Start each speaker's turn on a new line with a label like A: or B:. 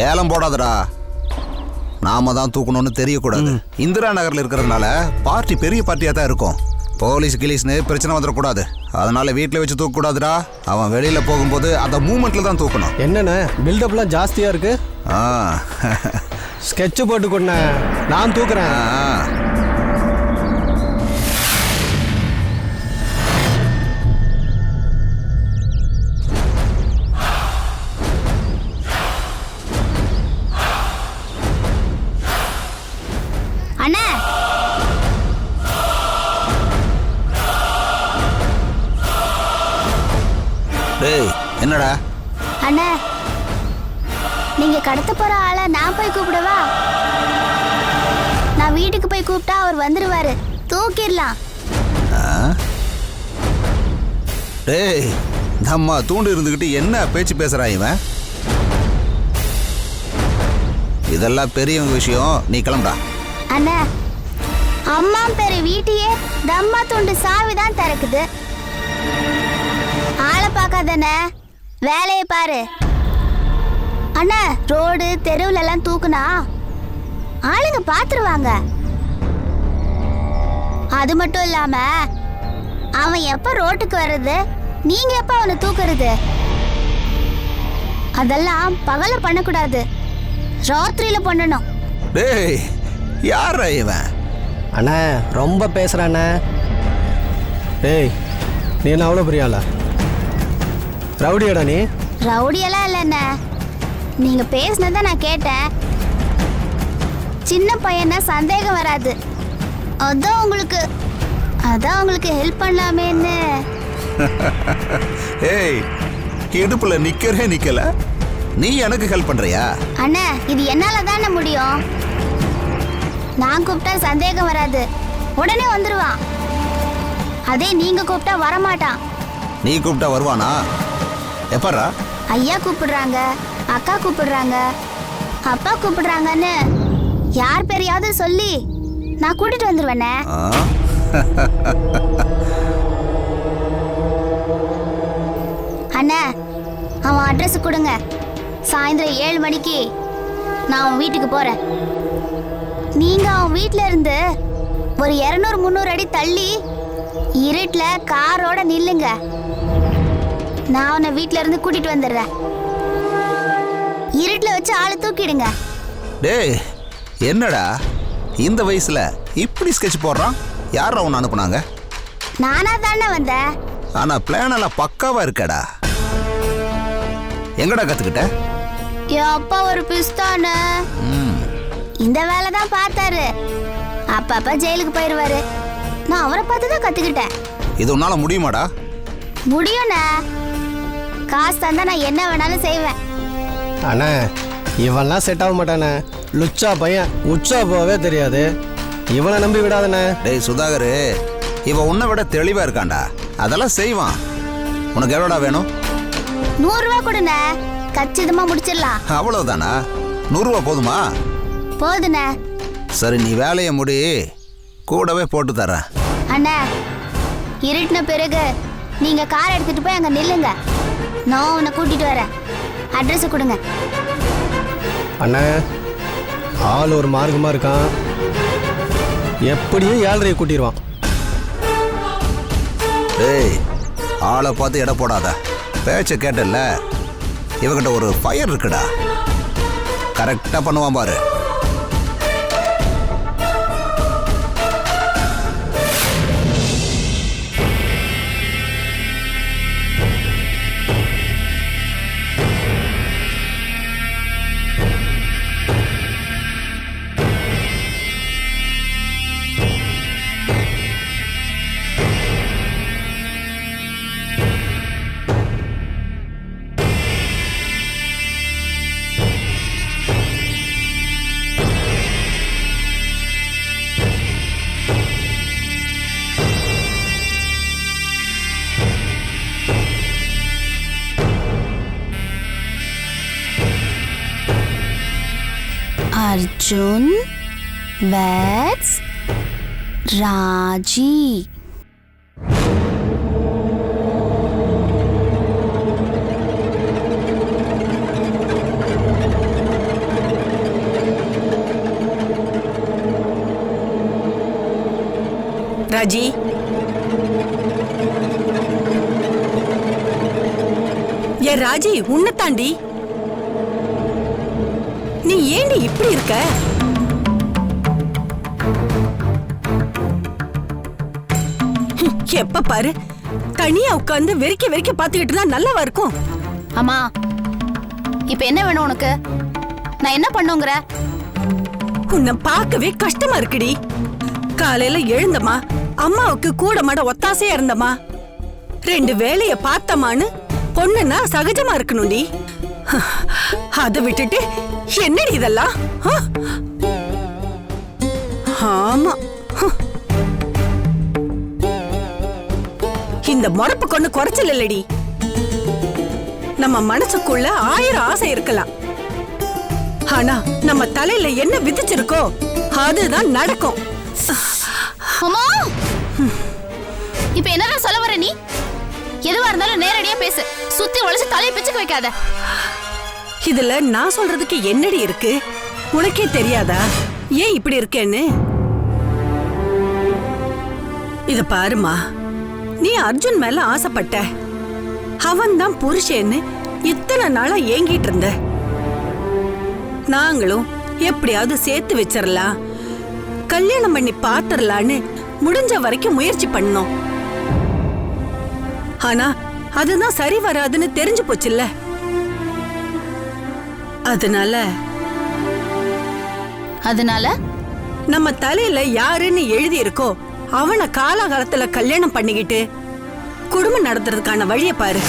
A: ஏலம் போடாதடா. நாம தான் தூக்கணும்னு தெரியக்கூடாது. இந்திரா நகர்ல இருக்கிறதுனால பார்ட்டி பெரிய பார்ட்டியா தான் இருக்கும். போலீஸ் கிலீஸ்னு பிரச்சனை வந்துடக்கூடாது. அதனால வீட்டில் வச்சு தூக்கக்கூடாதுடா. அவன் வெளியில போகும்போது அந்த மூமெண்ட்ல தான் தூக்கணும்.
B: என்னண்ணே பில்டப்லாம் ஜாஸ்தியா இருக்கு? ஸ்கெட்ச் போட்டு கொண்டே நான் தூக்குறேன்.
C: அண்ணா
A: டேய் என்னடா?
C: அண்ணா நீங்க கடத்த போற ஆளை நான் போய் கூப்பிடவா? நான் வீட்டுக்கு போய் கூப்பிட்டா அவர் வந்துருவாரு. தூக்கிடலாம்.
A: டேய் நம்ம தூண்டு இருந்துகிட்டு என்ன பேச்சு பேசுறா இவன்? இதெல்லாம் பெரியவங்க விஷயம். நீ கிளம்புடா.
C: அண்ணா அம்மா பேரு வீட்டையே தம்மா துண்டு சாவிதான் திறக்குது. ஆளை பார்க்காதண்ணே, வேலையை பாரு. அண்ணா ரோடு தெருவுல எல்லாம் தூக்குனா ஆளுங்க பாத்துருவாங்க. அது மட்டும் இல்லாம அவன் எப்ப ரோட்டுக்கு வர்றது, நீங்க எப்ப அவனை தூக்குறது, அதெல்லாம் பகல பண்ணக்கூடாது, ராத்திரியில பண்ணணும்.
A: டேய் யாரா இவன்?
B: அண்ணா ரொம்ப பேசுறானே. டேய் நீ என்ன அவ்வளோ பெரிய ஆளா? ரவுடியாடா நீ?
C: ரவுடியெல்லாம் இல்லைண்ணே, நீங்க பேசினதை நான் கேட்டேன். சின்ன பையனா சந்தேகம் வராது. அதான் உங்களுக்கு ஹெல்ப் பண்ணலாமேன்னு.
A: ஏய் இடுப்புல நிக்கல, நீ எனக்கு ஹெல்ப் பண்றியா?
C: அண்ணா இது என்னால தானே முடியும். நான் கூப்பிட்டா சந்தேகம் வராது, உடனே வந்துருவான். அதே நீங்க கூப்பிட்டா வரமாட்டான்.
A: நீ கூப்பிட்டா வருவானா? எப்பறா?
C: ஐயா கூப்பிடுறாங்க, அக்கா கூப்பிடுறாங்க, அப்பா கூப்பிடுறாங்கன்னு யார் பேரையாவது சொல்லி நான் கூட்டிட்டு வந்துருவேனே. அண்ணா அவன் அட்ரஸ் கொடுங்க. சாயந்தரம் 7 மணிக்கு நான் அவன் வீட்டுக்கு போறேன். நீங்க அவன் வீட்டுல இருந்து ஒரு 200-300 அடி தள்ளி இருட்டுல காரோட நில்லுங்க. நான் அவனை வீட்டுல இருந்து கூட்டிட்டு வந்துடுறேன். இருட்டுல வச்சு ஆளை தூக்கிடுங்க.
A: டேய் என்னடா இந்த வயசுல இப்படி ஸ்கெட்ச் போடுறான்? யாரா உன்னை அனுப்புனாங்க?
C: நானா தானே வந்தேன்.
A: ஆனா பிளான் எல்லாம் பக்காவா இருக்கடா. எங்கடா கத்துக்கிட்ட?
C: என் அப்பா ஒரு பிஸ்தானு. இந்த வேலை தான் பார்த்தாரு. அப்பப்ப ஜெயிலுக்கு போயிருவாரு. நான் அவரை பார்த்து தான் கத்துக்கிட்டேன்.
A: இது உன்னால முடியுமாடா?
C: முடியும்ண்ணா, காசு தந்தா நான் என்ன வேணாலும் செய்வேன்.
B: அண்ணா இவன்லாம் செட் ஆக மாட்டானே. லுச்சா பையன், உச்சா போவே தெரியாது. இவனை நம்பி விடாதண்ணே.
A: டேய் சுதாகர், இவன் உன்னை விட தெளிவா இருக்கான்டா. அதெல்லாம் செய்வான். உனக்கு எவ்வளோடா வேணும்?
C: 100 ரூபா கொடுண்ணே, கச்சிதமா முடிச்சிடலாம்.
A: அவ்வளவுதானா? 100 ரூபா போதுமா?
C: போதுண்ணே.
A: சரி நீ வேலையை முடி, கூடவே போட்டு தரேன்.
C: அண்ணா இருட்டின பிறகு நீங்க கார் எடுத்துட்டு போய் அங்க நில்லுங்க. நான் உன்னை கூட்டிட்டு வரேன். அட்ரஸ் கொடுங்க.
B: அண்ணா ஆள் ஒரு மார்க்கமா இருக்கான். எப்படியும் 7:30 கூட்டிடுவான்.
A: டேய் ஆளை பார்த்து எடை போடாத. பேச்ச கேட்டல, இவகிட்ட ஒரு ஃபயர் இருக்குடா. கரெக்டா பண்ணுவான் பாரு.
C: Arjun weds Raji.
D: ராஜி, ஏ ராஜி, உன்னை தாண்டி. நீ ஏண்டி இப்படி இருக்க? எப்ப பாரு தனியா உட்கார்ந்து வெறிக்க வெறிக்க பாத்துக்கிட்டு இருந்தா நல்லாவா இருக்கும்?
C: அம்மா, இப்ப என்ன வேணும் உனக்கு? நான் என்ன பண்ணுங்கிற?
D: உன்னை பார்க்கவே கஷ்டமா இருக்குடி. காலையில எழுந்தமா, அம்மாவுக்கு கூட மாட ஒத்தாசையா இருந்தமா, 2 வேலைய பார்த்தமான்னு பொண்ணுன்னா சகஜமா இருக்கணும்டி. அதை விட்டுட்டு என்னடி இதெல்லாம்? ஆமா, இந்த முறப்பு கொண்டு குறைச்சல் இல்லடி. நம்ம மனசுக்குள்ள 1000 ஆசை இருக்கலாம், ஆனா நம்ம தலையில என்ன விதிச்சிருக்கோ அதுதான் நடக்கும்.
C: அம்மா, இப்ப என்னடா சொல்ல வர நீ? எதுவா இருந்தாலும் நேரடியா பேசு, சுத்தி உழைச்சு தலையை பிச்சுக்க வைக்காத.
D: இதுல நான் சொல்றதுக்கு என்னடி இருக்கு? உனக்கே தெரியாதா ஏன் இப்படி இருக்கேன்னு? இத பாருமா, நீ அர்ஜுன் மேல ஆசைப்பட்ட, அவன் தான் புருஷன்னு இத்தனை நாளா ஏங்கிட்டு இருந்த. நாங்களும் எப்படியாவது சேர்த்து வச்சிடலாம், கல்யாணம் பண்ணி பாத்திரலான்னு முடிஞ்ச வரைக்கும் முயற்சி பண்ணோம். ஆனா அதுதான் சரி வராதுன்னு தெரிஞ்சு போச்சுல்ல. அதனால நம்ம தலையில யாருன்னு எழுதி இருக்கோ அவனை காலகாலத்துல கல்யாணம் பண்ணிக்கிட்டு குடும்பம் நடத்துறதுக்கான வழியை பாரு.